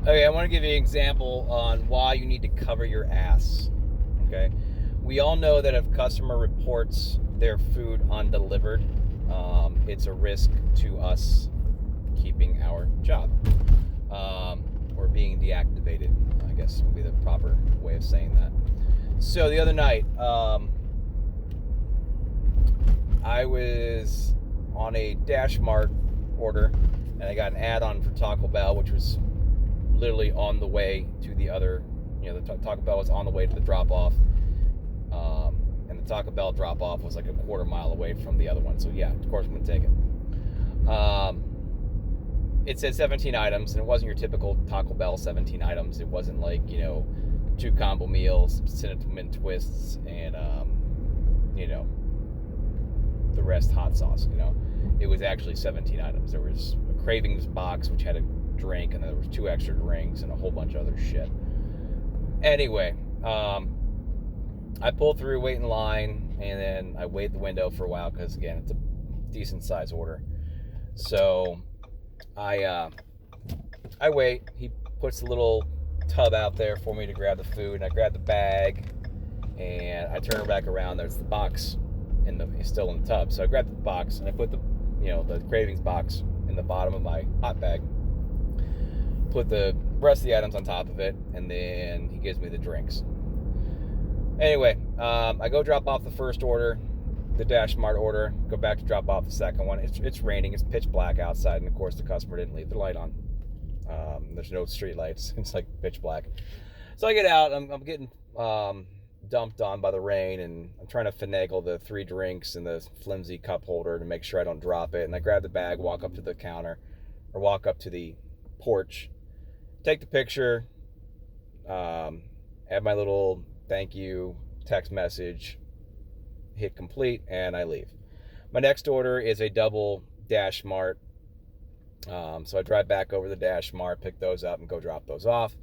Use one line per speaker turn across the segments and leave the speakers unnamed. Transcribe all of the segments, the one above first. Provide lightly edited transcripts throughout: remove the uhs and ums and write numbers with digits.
Okay, I want to give you an example on why you need to cover your ass. Okay, we all know that if a customer reports their food undelivered, it's a risk to us keeping our job, or being deactivated, I guess would be the proper way of saying that. So the other night, I was on a Dash Mart order, and I got an add-on for Taco Bell, which was literally on the way to the other. The Taco Bell was on the way to the drop-off, and the Taco Bell drop-off was like a quarter mile away from the other one. So yeah, of course I'm gonna take it. It said 17 items, and it wasn't your typical Taco Bell 17 items. It wasn't like, 2 combo meals, cinnamon twists, and the rest hot sauce. It was actually 17 items. There was a Cravings box which had a drink, and there was 2 extra drinks and a whole bunch of other shit. Anyway, I pull through, wait in line, and then I wait the window for a while because, again, it's a decent size order. So I wait. He puts a little tub out there for me to grab the food, and I grab the bag, and I turn back around. There's the box still in the tub. So I grab the box and I put the Cravings box in the bottom of my hot bag. Put the rest of the items on top of it, and then he gives me the drinks. Anyway, I go drop off the first order, the Dash Mart order. Go back to drop off the second one. It's raining. It's pitch black outside, and of course the customer didn't leave the light on. There's no street lights. It's like pitch black. So I get out. I'm getting dumped on by the rain, and I'm trying to finagle the 3 drinks and the flimsy cup holder to make sure I don't drop it. And I grab the bag, walk up to the counter, or walk up to the porch, take the picture, add my little thank you text message, hit complete, and I leave. My next order is a double Dash Mart. So I drive back over the Dash Mart, pick those up, and go drop those off.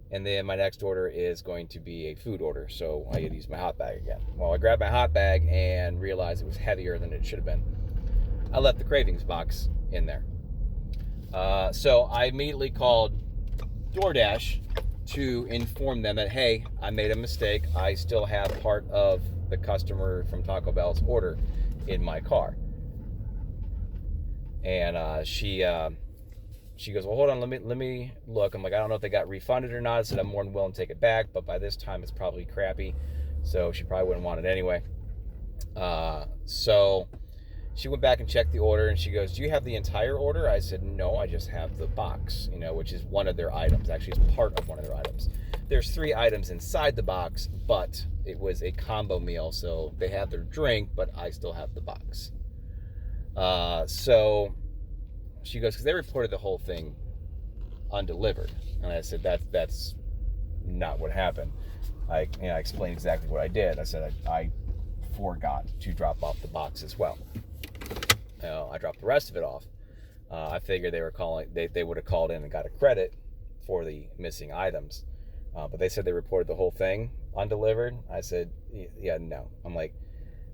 And then my next order is going to be a food order, so I get to use my hot bag again. Well, I grabbed my hot bag and realized it was heavier than it should have been. I left the Cravings box in there. So I immediately called DoorDash to inform them that, hey, I made a mistake. I still have part of the customer from Taco Bell's order in my car. And she goes, well, hold on, let me look. I'm like, I don't know if they got refunded or not. I said I'm more than willing to take it back, but by this time it's probably crappy, so she probably wouldn't want it anyway. So she went back and checked the order, and she goes, do you have the entire order? I said, no, I just have the box, which is one of their items. Actually, it's part of one of their items. There's 3 items inside the box, but it was a combo meal, so they have their drink, but I still have the box. So she goes, because they reported the whole thing undelivered. And I said, that's not what happened. I explained exactly what I did. I said I forgot to drop off the box as well. I dropped the rest of it off. I figured they would have called in and got a credit for the missing items. But they said they reported the whole thing undelivered. I said, yeah, no. I'm like,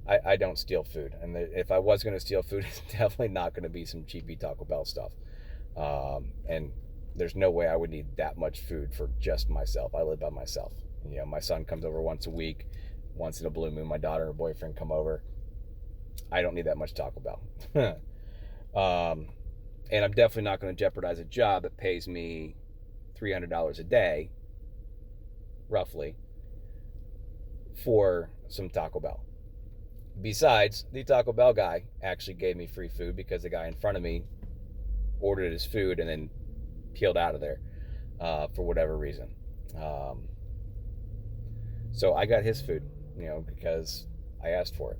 I don't steal food. And if I was going to steal food, it's definitely not going to be some cheapy Taco Bell stuff. And there's no way I would need that much food for just myself. I live by myself. My son comes over once a week. Once in a blue moon, my daughter and her boyfriend come over. I don't need that much Taco Bell. And I'm definitely not going to jeopardize a job that pays me $300 a day, roughly, for some Taco Bell. Besides, the Taco Bell guy actually gave me free food because the guy in front of me ordered his food and then peeled out of there for whatever reason. So I got his food, because I asked for it.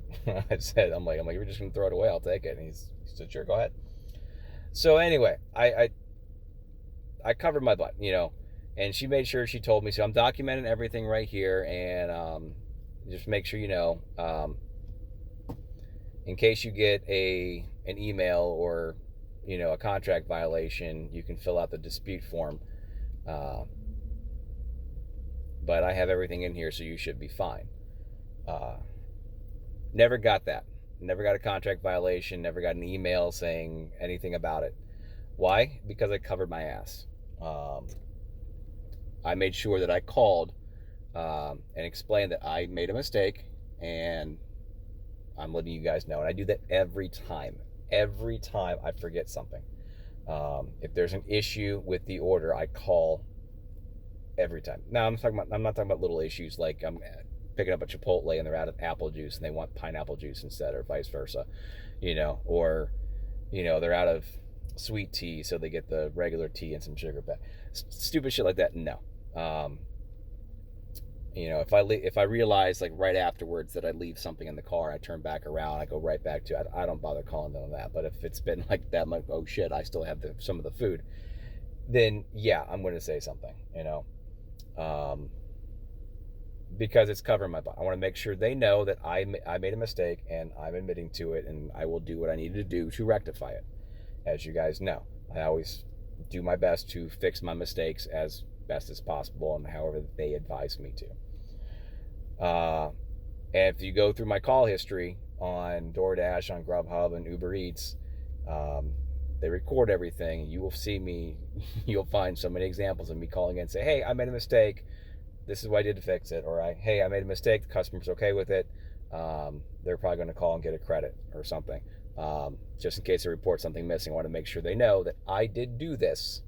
I'm like, you're just gonna throw it away? I'll take it. And he said, sure, go ahead. So anyway, I covered my butt, and she made sure she told me. So I'm documenting everything right here, and just make sure in case you get an email or a contract violation, you can fill out the dispute form. But I have everything in here, so you should be fine. Never got that. Never got a contract violation. Never got an email saying anything about it. Why? Because I covered my ass. I made sure that I called and explained that I made a mistake, and I'm letting you guys know. And I do that every time. Every time I forget something. If there's an issue with the order, I call every time. Now I'm not talking about little issues like I'm picking up a Chipotle and they're out of apple juice and they want pineapple juice instead, or vice versa, or they're out of sweet tea, so they get the regular tea and some sugar. But stupid shit like that, no. If I realize like right afterwards that I leave something in the car, I turn back around, I go right back to it. I don't bother calling them that. But if it's been like that, I'm like, oh shit, I still have some of the food, then yeah, I'm going to say something, because it's covering my butt. I want to make sure they know that I made a mistake and I'm admitting to it, and I will do what I need to do to rectify it. As you guys know, I always do my best to fix my mistakes as best as possible and however they advise me to. And if you go through my call history on DoorDash, on Grubhub, and Uber Eats, they record everything. You will see me, you'll find so many examples of me calling in and say, hey, I made a mistake. This is what I did to fix it. Or hey, I made a mistake. The customer's okay with it. They're probably going to call and get a credit or something. Just in case they report something missing, I want to make sure they know that I did do this,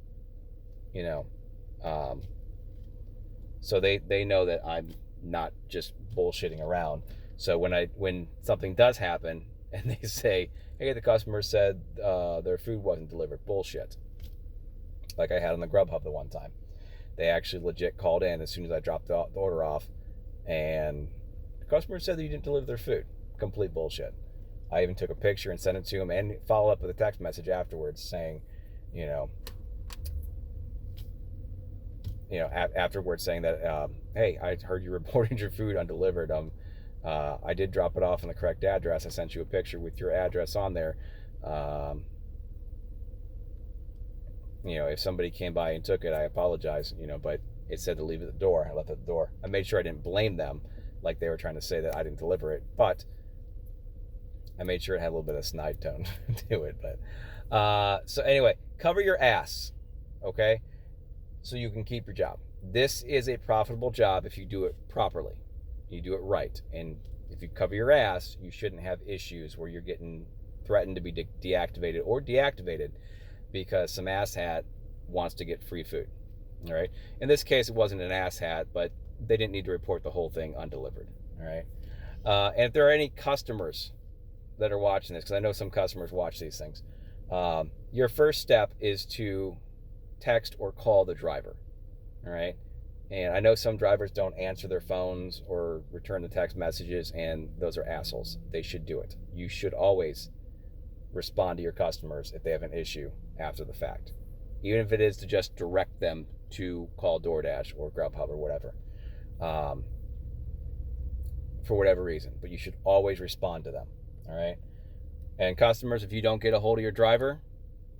so they know that I'm not just bullshitting around. So when something does happen and they say, hey, the customer said their food wasn't delivered, bullshit. Like I had on the Grubhub the one time. They actually legit called in as soon as I dropped the order off, and the customer said that you didn't deliver their food. Complete bullshit. I even took a picture and sent it to him and followed up with a text message afterwards saying, afterwards saying that, hey, I heard you reported your food undelivered. I did drop it off on the correct address. I sent you a picture with your address on there. If somebody came by and took it, I apologize, but it said to leave it at the door. I left it at the door. I made sure I didn't blame them like they were trying to say that I didn't deliver it, but I made sure it had a little bit of snide tone to it. But so anyway, cover your ass, okay? So you can keep your job. This is a profitable job if you do it properly. You do it right. And if you cover your ass, you shouldn't have issues where you're getting threatened to be deactivated or deactivated because some asshat wants to get free food. All right. In this case, it wasn't an asshat, but they didn't need to report the whole thing undelivered. All right. And if there are any customers that are watching this, because I know some customers watch these things, your first step is to text or call the driver. All right. And I know some drivers don't answer their phones or return the text messages, and those are assholes. They should do it. You should always respond to your customers if they have an issue after the fact, even if it is to just direct them to call DoorDash or Grubhub or whatever, for whatever reason. But you should always respond to them. All right. And customers, if you don't get a hold of your driver,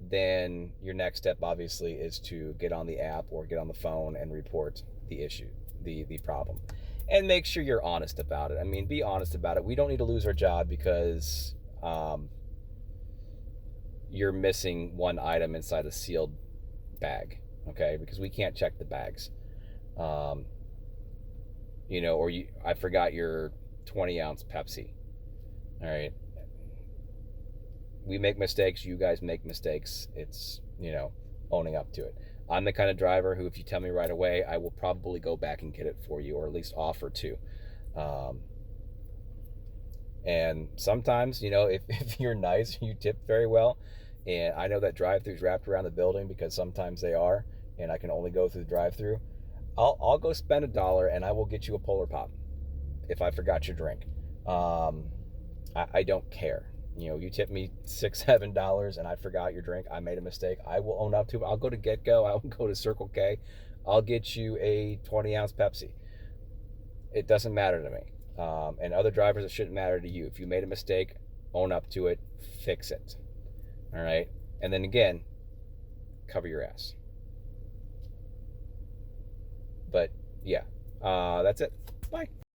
then your next step obviously is to get on the app or get on the phone and report the issue, the problem, and make sure you're honest about it. I mean, be honest about it. We don't need to lose our job because you're missing one item inside a sealed bag, okay? Because we can't check the bags, or I forgot your 20-ounce Pepsi. All right. We make mistakes. You guys make mistakes. It's, owning up to it. I'm the kind of driver who, if you tell me right away, I will probably go back and get it for you, or at least offer to. And sometimes, if you're nice, you tip very well. And I know that drive-throughs wrapped around the building because sometimes they are, and I can only go through the drive-through. I'll go spend $1 and I will get you a Polar Pop if I forgot your drink. I don't care. You tip me $6, $7 and I forgot your drink. I made a mistake. I will own up to it. I'll go to GetGo. I'll go to Circle K. I'll get you a 20-ounce Pepsi. It doesn't matter to me. And other drivers, it shouldn't matter to you. If you made a mistake, own up to it. Fix it. All right? And then again, cover your ass. But yeah, that's it. Bye.